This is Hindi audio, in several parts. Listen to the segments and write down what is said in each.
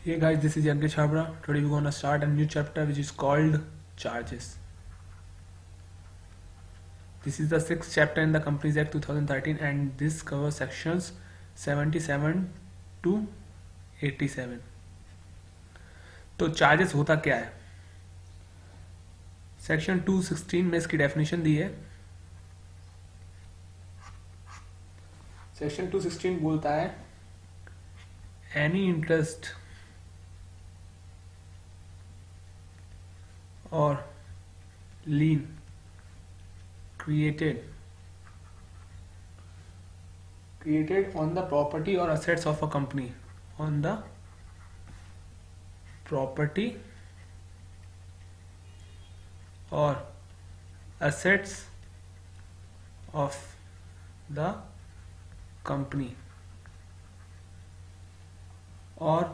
Hey guys, this is Yankesh Chabra. Today we're gonna start a new chapter which is called charges. This is the sixth chapter in the Companies Act 2013 and this covers sections 77 to 87. तो चार्जेस होता क्या है? सेक्शन 216 में इसकी डेफिनेशन दी है. सेक्शन 216 बोलता है any interest or lien created on the property or assets of a company, on the property or assets of the company or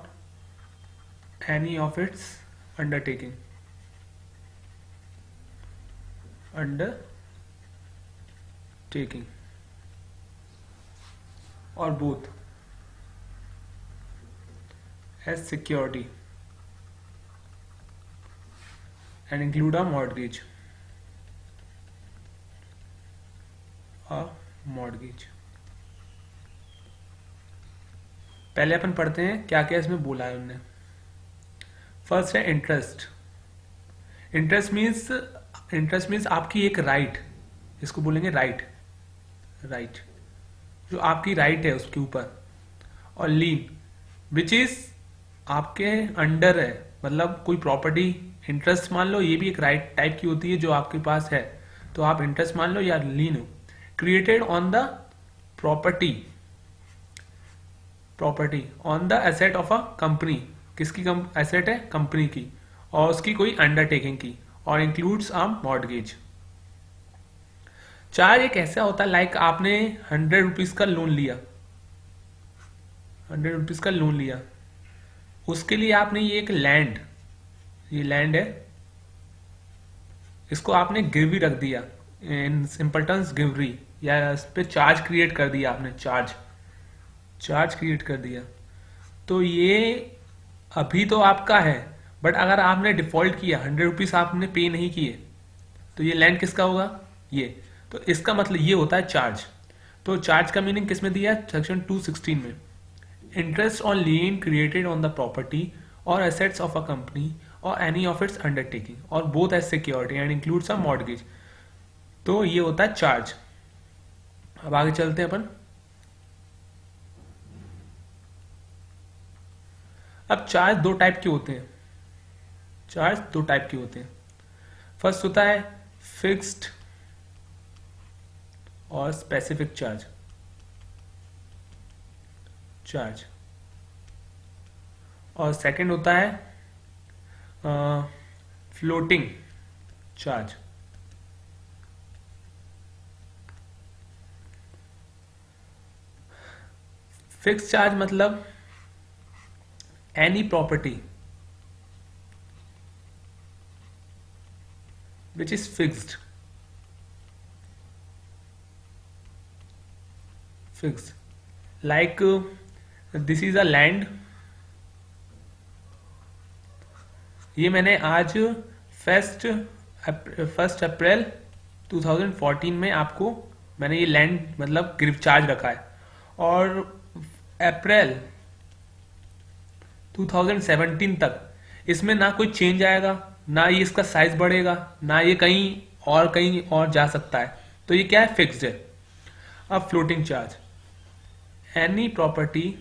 any of its undertaking or both as security and include a mortgage. पहले अपन पढ़ते हैं क्या क्या इसमें बोला है उन्होंने. फर्स्ट है इंटरेस्ट. इंटरेस्ट मीन्स आपकी एक राइट, इसको बोलेंगे राइट जो आपकी राइट है उसके ऊपर. और लीन विच इज आपके अंडर है, मतलब कोई प्रॉपर्टी. इंटरेस्ट मान लो ये भी एक राइट टाइप की होती है जो आपके पास है, तो आप इंटरेस्ट मान लो या लीन हो. Created on the property on the asset of a company. किसकी एसेट है? कंपनी की, और उसकी कोई अंडरटेकिंग की, और इंक्लूड्स अ मॉर्गेज. चार्ज एक ऐसा होता है लाइक आपने 100 रुपीज का लोन लिया. उसके लिए आपने ये एक लैंड है, इसको आपने गिरवी रख दिया. इन सिंपल टर्म्स गिरवी, या इस पे चार्ज क्रिएट कर दिया आपने. चार्ज क्रिएट कर दिया, तो ये अभी तो आपका है, बट अगर आपने डिफॉल्ट किया, 100 रुपीज आपने पे नहीं किए, तो ये लैंड किसका होगा? ये. तो इसका मतलब ये होता है चार्ज. तो चार्ज का मीनिंग किसमें दिया है? सेक्शन 216 में. Interest on lien created on the property और एसेट्स ऑफ अ कंपनी और एनी ऑफ इट्स अंडरटेकिंग और both as security and includes a mortgage. तो ये होता है चार्ज. अब आगे चलते हैं अपन. अब चार्ज दो टाइप के होते हैं. फर्स्ट होता है फिक्स्ड और स्पेसिफिक चार्ज. और सेकंड होता है फ्लोटिंग चार्ज. फिक्स्ड चार्ज मतलब any property which is fixed like this is a land. ये मैंने आज 1 अप्रैल 2014 में आपको मैंने ये लैंड मतलब गिरफ्त चार्ज रखा है, और अप्रैल 2017 तक इसमें ना कोई चेंज आएगा, ना ये इसका साइज बढ़ेगा, ना ये कहीं और जा सकता है. तो ये क्या है? फिक्स्ड है. अब floating charge, any property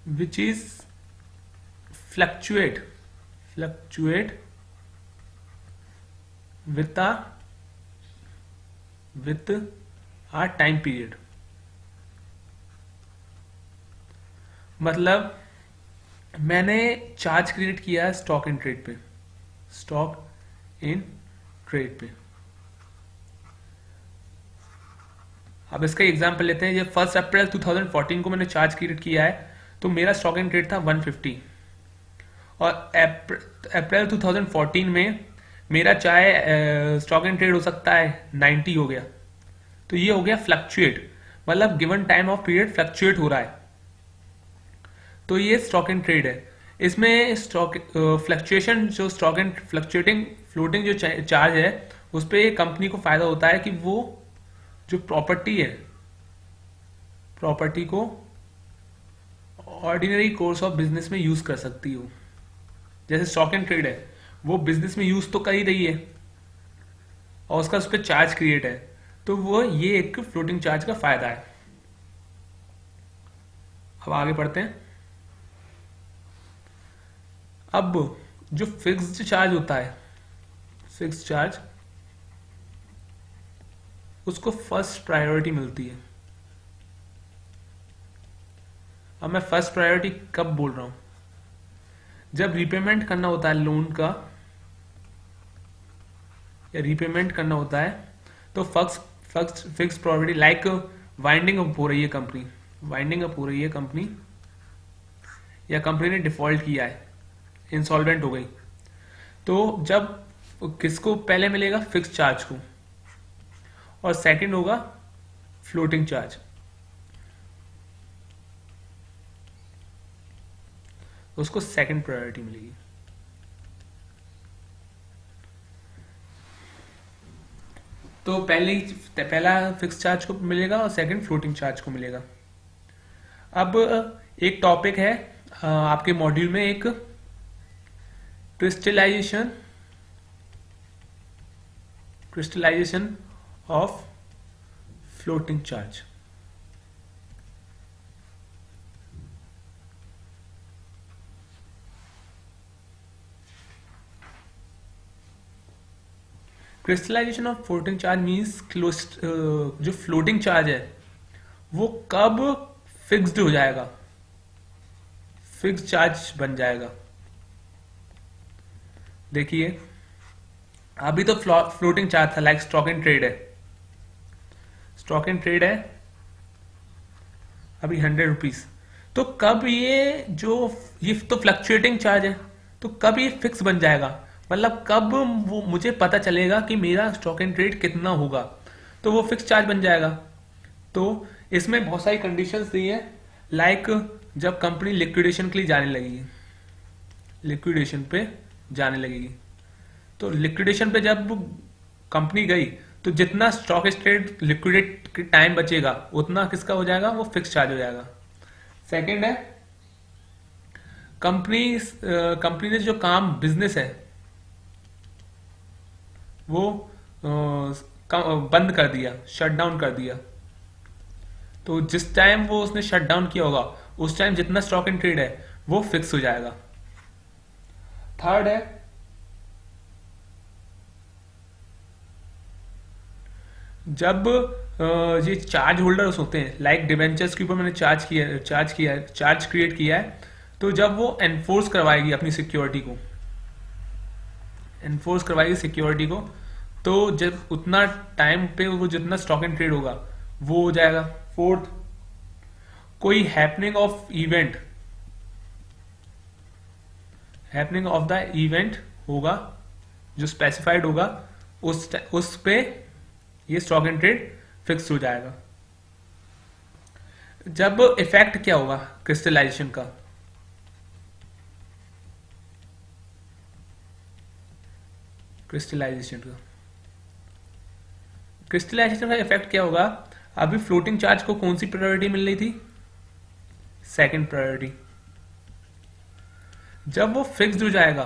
which is fluctuate with a time period. मतलब मैंने चार्ज क्रिएट किया है स्टॉक इन ट्रेड पे. अब इसका एग्जांपल लेते हैं. ये 1 अप्रैल 2014 को मैंने चार्ज क्रिएट किया है, तो मेरा स्टॉक इन ट्रेड था 150, और अप्रैल 2014 में मेरा चाहे स्टॉक इन ट्रेड हो सकता है 90 हो गया. तो ये हो गया फ्लक्चुएट, मतलब given time of period fluctuate हो रहा है. तो ये स्टॉक एंड ट्रेड है। इसमें स्टॉक फ्लक्चुएशन, जो स्टॉक एंड फ्लक्चुएटिंग फ्लोटिंग जो चार्ज है, उस पर कंपनी को फायदा होता है कि वो जो प्रॉपर्टी है, प्रॉपर्टी को ऑर्डिनरी कोर्स ऑफ बिजनेस में यूज कर सकती हो। जैसे स्टॉक एंड ट्रेड है, वो बिजनेस में यूज तो कर ही रही है और उसका उस पर चार्ज क्रिएट है, तो वो ये एक फ्लोटिंग चार्ज का फायदा है। अब आगे बढ़ते हैं। अब जो फिक्स्ड चार्ज होता है, फिक्स्ड चार्ज, उसको फर्स्ट प्रायोरिटी मिलती है। अब मैं फर्स्ट प्रायोरिटी कब बोल रहा हूं? जब रिपेमेंट करना होता है लोन का, या रिपेमेंट करना होता है, तो fix priority, like winding up हो रही है कंपनी, वाइंडिंग अप हो रही है कंपनी, या कंपनी ने डिफॉल्ट किया है, इंसॉल्वेंट हो गई, तो जब किसको पहले मिलेगा? फिक्स चार्ज को, और सेकंड होगा फ्लोटिंग चार्ज। उसको सेकंड प्रायोरिटी मिलेगी। तो पहला फिक्स चार्ज को मिलेगा और सेकंड फ्लोटिंग चार्ज को मिलेगा। अब एक टॉपिक है आपके मॉड्यूल में, एक crystallisation of floating charge. Crystallisation of floating charge means जो फ्लोटिंग चार्ज है वो कब फिक्स्ड हो जाएगा, फिक्स्ड चार्ज बन जाएगा। देखिए, अभी तो फ्लोटिंग चार्ज था, लाइक स्टॉक एंड ट्रेड है, स्टॉक एंड ट्रेड है अभी 100 रुपीज। तो कब ये तो फ्लक्चुएटिंग चार्ज है, तो कब ये फिक्स बन जाएगा? मतलब कब वो मुझे पता चलेगा कि मेरा स्टॉक एंड ट्रेड कितना होगा, तो वो फिक्स चार्ज बन जाएगा। तो इसमें बहुत सारी कंडीशंस दी है, लाइक जब कंपनी लिक्विडेशन के लिए जाने लगेगी, लिक्विडेशन पे जाने लगेगी, तो लिक्विडेशन पे जब कंपनी गई, तो जितना स्टॉक ट्रेड लिक्विडेट के टाइम बचेगा उतना किसका हो जाएगा? वो फिक्स चार्ज हो जाएगा। सेकंड है, कंपनी ने जो काम बिजनेस है वो बंद कर दिया, शट डाउन कर दिया, तो जिस टाइम वो उसने शट डाउन किया होगा उस टाइम जितना स्टॉक एंड ट्रेड है वो फिक्स हो जाएगा। थर्ड है, जब ये चार्ज होल्डर्स होते हैं, लाइक डिवेंचर्स के ऊपर मैंने चार्ज क्रिएट किया है, तो जब वो एनफोर्स करवाएगी अपनी सिक्योरिटी को, एनफोर्स करवाएगी सिक्योरिटी को, तो जब उतना टाइम पे वो जितना स्टॉक एंड ट्रेड होगा वो हो जाएगा। फोर्थ, कोई हैपनिंग ऑफ द इवेंट होगा जो स्पेसिफाइड होगा, उस पे ये स्टॉक एंड ट्रेड फिक्स हो जाएगा। जब इफेक्ट क्या होगा क्रिस्टलाइजेशन का? क्रिस्टलाइजेशन का इफेक्ट क्या होगा? अभी फ्लोटिंग चार्ज को कौन सी प्रायोरिटी मिल रही थी? Second priority. जब वो फिक्स्ड हो जाएगा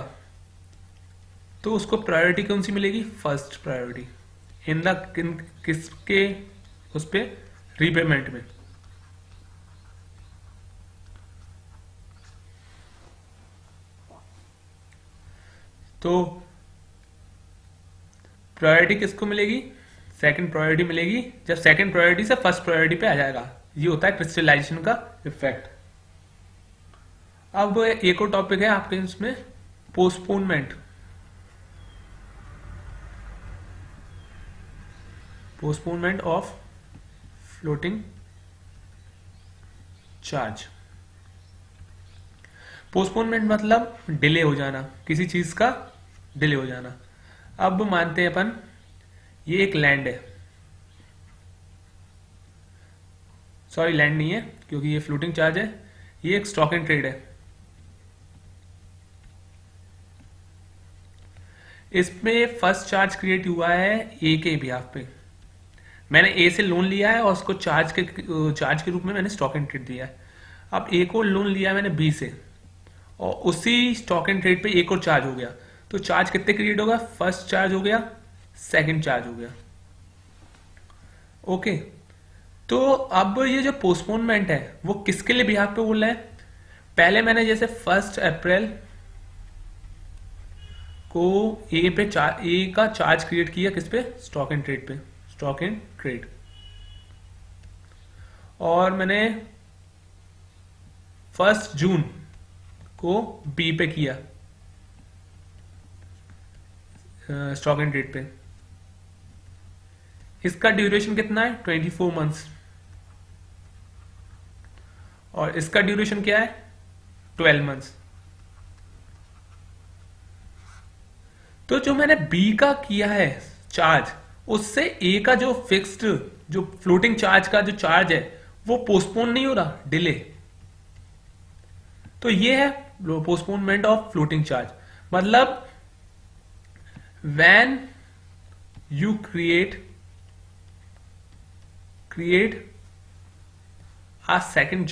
तो उसको प्रायोरिटी कौन सी मिलेगी? फर्स्ट प्रायोरिटी किसके? उस पे रीपेमेंट में। तो प्रायोरिटी किसको मिलेगी? सेकंड प्रायोरिटी मिलेगी, जब सेकंड प्रायोरिटी से फर्स्ट प्रायोरिटी पे आ जाएगा। ये होता है क्रिस्टलाइजेशन का इफेक्ट। अब एक और टॉपिक है आपके इसमें, postponement of floating charge. Postponement मतलब डिले हो जाना, किसी चीज का डिले हो जाना। अब मानते हैं अपन ये एक लैंड है, सॉरी लैंड नहीं है क्योंकि ये फ्लोटिंग चार्ज है, ये एक स्टॉक एंड ट्रेड है। इसमें फर्स्ट चार्ज क्रिएट हुआ है ए के बिहाफ पे। मैंने ए से लोन लिया है और उसको चार्ज के रूप में मैंने स्टॉक एंड ट्रेड दिया है। अब एक और लोन लिया है मैंने बी से, और उसी स्टॉक एंड ट्रेड पे एक और चार्ज हो गया। तो चार्ज कितने क्रिएट होगा? फर्स्ट चार्ज हो गया, सेकंड चार्ज हो गया। ओके, तो अब ये जो पोस्टपोनमेंट है वो किसके लिए बिहाफ पे बोल रहा है? पहले मैंने जैसे 1 अप्रैल को ए का चार्ज क्रिएट किया, किस पे? स्टॉक एंड ट्रेड पे, स्टॉक एंड ट्रेड। और मैंने 1 जून को बी पे किया, स्टॉक एंड ट्रेड पे। इसका ड्यूरेशन कितना है? 24 मंथ्स। और इसका ड्यूरेशन क्या है? 12 मंथ्स। तो जो मैंने बी का किया है चार्ज, उससे ए का जो फिक्स्ड, जो फ्लोटिंग चार्ज का जो चार्ज है वो पोस्टपोन नहीं हो रहा, डिले। तो ये है पोस्टपोनमेंट ऑफ फ्लोटिंग चार्ज। मतलब when you create a second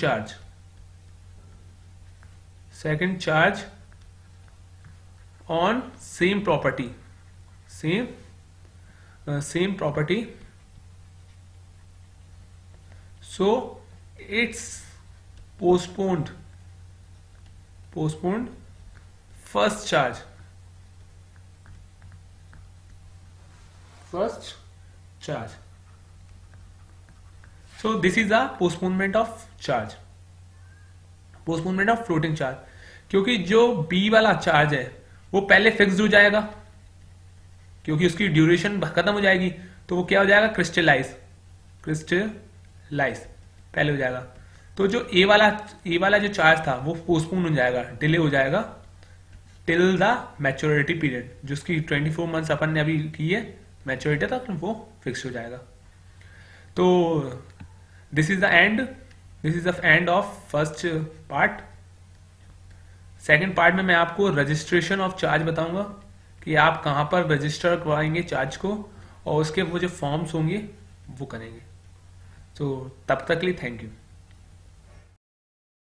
charge on same property, same property, so it's postponed first charge, so this is a postponement of charge, postponement of floating charge। क्योंकि जो बी वाला चार्ज है वो पहले फिक्स्ड हो जाएगा, क्योंकि उसकी ड्यूरेशन खत्म हो जाएगी, तो वो क्या हो जाएगा? क्रिस्टलाइज पहले हो जाएगा। तो जो ए वाला जो चार्ज था वो पोस्टपोन हो जाएगा, डिले हो जाएगा टिल द मैच्योरिटी पीरियड, जिसकी 24 मंथ्स अपन ने अभी की है मैच्योरिटी तक, वो फिक्स हो जाएगा। तो this is the end of first part. Second part में मैं आपको रजिस्ट्रेशन ऑफ चार्ज बताऊंगा कि आप कहां पर रजिस्टर करवाएंगे चार्ज को, और उसके वो जो फॉर्म्स होंगे वो करेंगे। तो तब तक के लिए थैंक यू।